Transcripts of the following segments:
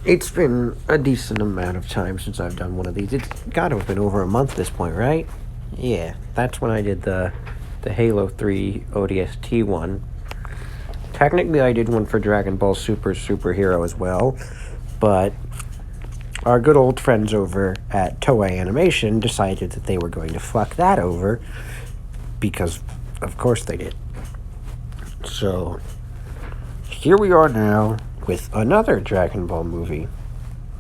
It's been a decent amount of time since I've done one of these. It's got to have been over a month at this point, right? Yeah, that's when I did the Halo 3 ODST one. Technically, I did one for Dragon Ball Super Superhero as well, but our good old friends over at Toei Animation decided that they were going to fuck that over, because of course they did. So, here we are now with another Dragon Ball movie,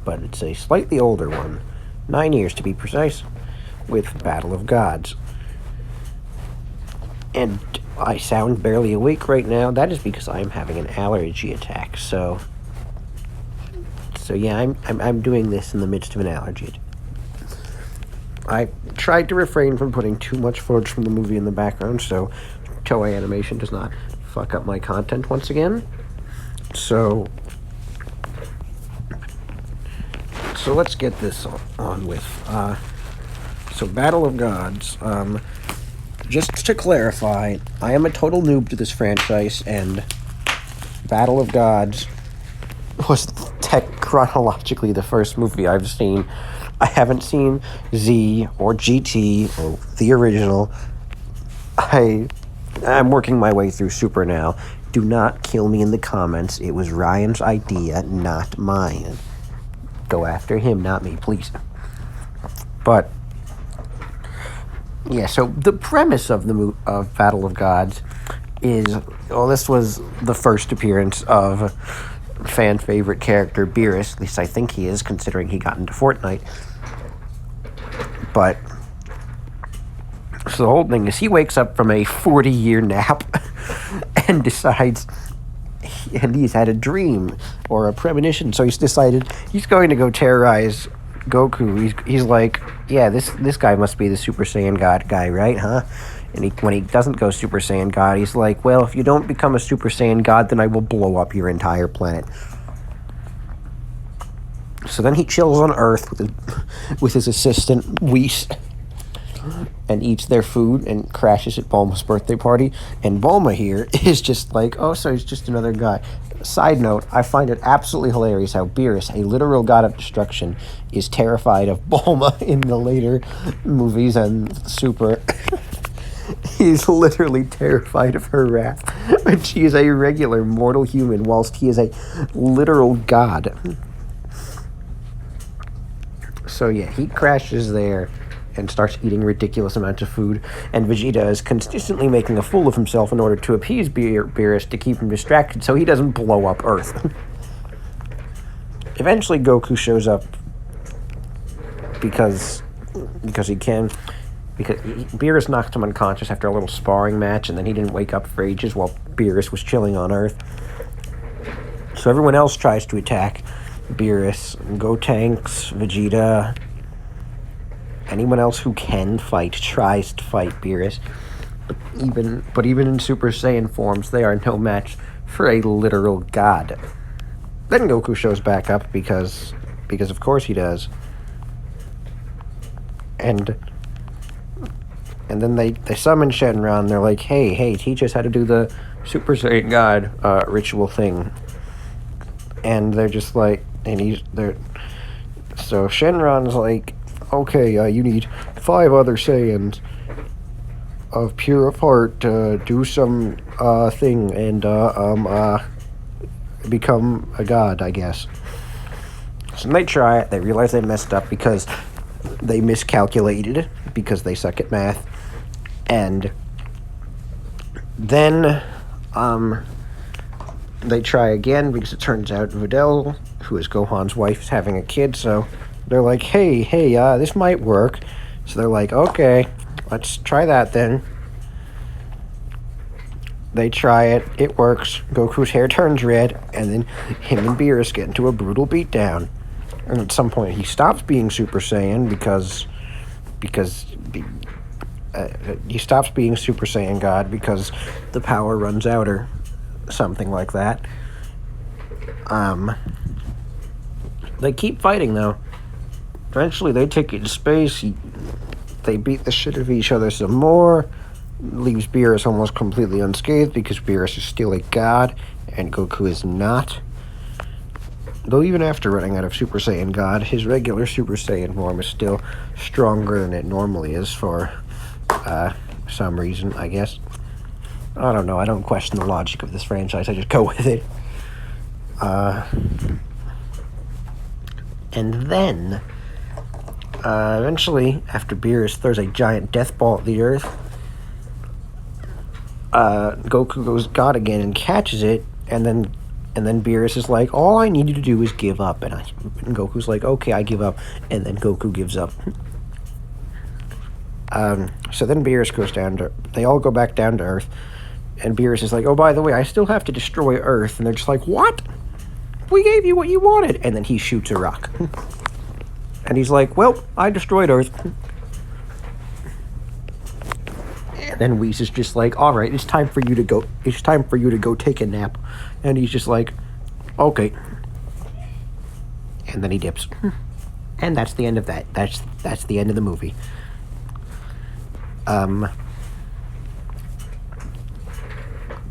but it's a slightly older one, 9 years to be precise, with Battle of Gods. And I sound barely awake right now. That is because I'm having an allergy attack. So yeah, I'm doing this in the midst of an allergy. I tried to refrain from putting too much footage from the movie in the background, so Toei Animation does not fuck up my content once again. So let's get this on with. So Battle of Gods. Just to clarify, I am a total noob to this franchise, and Battle of Gods was chronologically the first movie I've seen. I haven't seen Z or GT or the original. I'm working my way through Super now. Do not kill me in the comments. It was Ryan's idea, not mine. Go after him, not me, please. But yeah, so the premise of of Battle of Gods is, well, this was the first appearance of fan favorite character Beerus. At least I think he is, considering he got into Fortnite. But so the whole thing is, he wakes up from a 40-year nap and decides, and he's had a dream or a premonition, so he's decided he's going to go terrorize Goku. He's like, yeah, this guy must be the Super Saiyan God guy, right, huh? And when he doesn't go Super Saiyan God, he's like, well, if you don't become a Super Saiyan God, then I will blow up your entire planet. So then he chills on Earth with his assistant, Whis, and eats their food and crashes at Bulma's birthday party. And Bulma here is just like, oh, so he's just another guy. Side note, I find it absolutely hilarious how Beerus, a literal god of destruction, is terrified of Bulma in the later movies and Super. He's literally terrified of her wrath. But she is a regular mortal human, whilst he is a literal god. So yeah, he crashes there and starts eating ridiculous amounts of food, and Vegeta is consistently making a fool of himself in order to appease Beerus to keep him distracted so he doesn't blow up Earth. Eventually Goku shows up because he can, because Beerus knocked him unconscious after a little sparring match, and then he didn't wake up for ages while Beerus was chilling on Earth. So everyone else tries to attack Beerus. Gotenks, Vegeta, anyone else who can fight tries to fight Beerus. But even in Super Saiyan forms, they are no match for a literal god. Then Goku shows back up because of course he does. And then they summon Shenron. They're like, hey, teach us how to do the Super Saiyan God ritual thing. And they're just like, so Shenron's like, okay, you need 5 other Saiyans of pure of heart to do some thing and become a god, I guess. So they try it. They realize they messed up because they miscalculated, because they suck at math. And then they try again because it turns out Videl, who is Gohan's wife, is having a kid, so they're like, hey, this might work. So they're like, okay, let's try that then. They try it. It works. Goku's hair turns red, and then him and Beerus get into a brutal beatdown. And at some point, he stops being Super Saiyan because he stops being Super Saiyan God because the power runs out or something like that. They keep fighting, though. Eventually, they take it to space. They beat the shit out of each other some more. Leaves Beerus almost completely unscathed because Beerus is still a god and Goku is not. Though even after running out of Super Saiyan God, his regular Super Saiyan form is still stronger than it normally is for some reason, I guess. I don't know. I don't question the logic of this franchise. I just go with it. And then, eventually, after Beerus throws a giant death ball at the Earth, Goku goes God again and catches it, and then Beerus is like, all I need you to do is give up. And Goku's like, okay, I give up. And then Goku gives up. So then Beerus goes down to... They all go back down to Earth. And Beerus is like, oh, by the way, I still have to destroy Earth. And they're just like, what? We gave you what you wanted. And then he shoots a rock. And he's like, well, I destroyed Earth. And then Whis is just like, all right, it's time for you to go. It's time for you to go take a nap. And he's just like, okay. And then he dips. And that's the end of that. That's the end of the movie.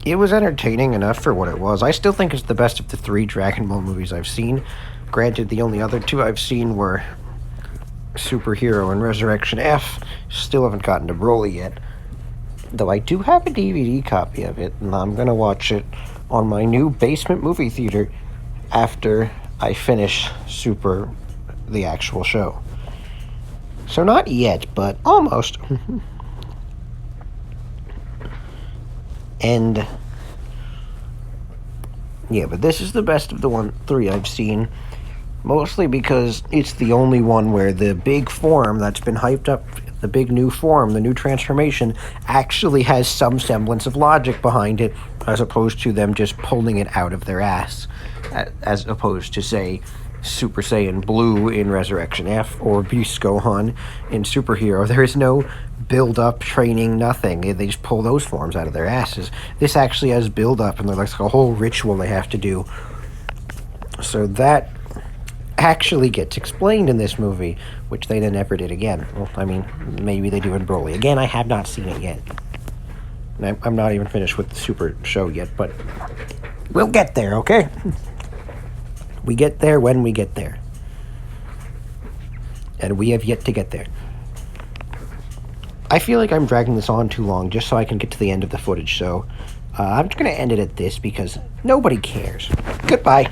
It was entertaining enough for what it was. I still think it's the best of the 3 Dragon Ball movies I've seen. Granted, the only other 2 I've seen were Superhero and Resurrection F. Still haven't gotten to Broly yet. Though I do have a DVD copy of it, and I'm going to watch it on my new basement movie theater after I finish Super, the actual show. So not yet, but almost. And yeah, but this is the best of the 3 I've seen, mostly because it's the only one where the big form that's been hyped up, the big new form, the new transformation, actually has some semblance of logic behind it, as opposed to them just pulling it out of their ass, as opposed to, say, Super Saiyan Blue in Resurrection F or Beast Gohan in Superhero. There is no build-up, training, nothing. They just pull those forms out of their asses. This actually has build-up, and there's like a whole ritual they have to do. So that actually gets explained in this movie, which they then never did again. Well, I mean, maybe they do in Broly. Again, I have not seen it yet. And I'm not even finished with the Super show yet, but we'll get there, okay? We get there when we get there. And we have yet to get there. I feel like I'm dragging this on too long just so I can get to the end of the footage, so I'm just going to end it at this because nobody cares. Goodbye.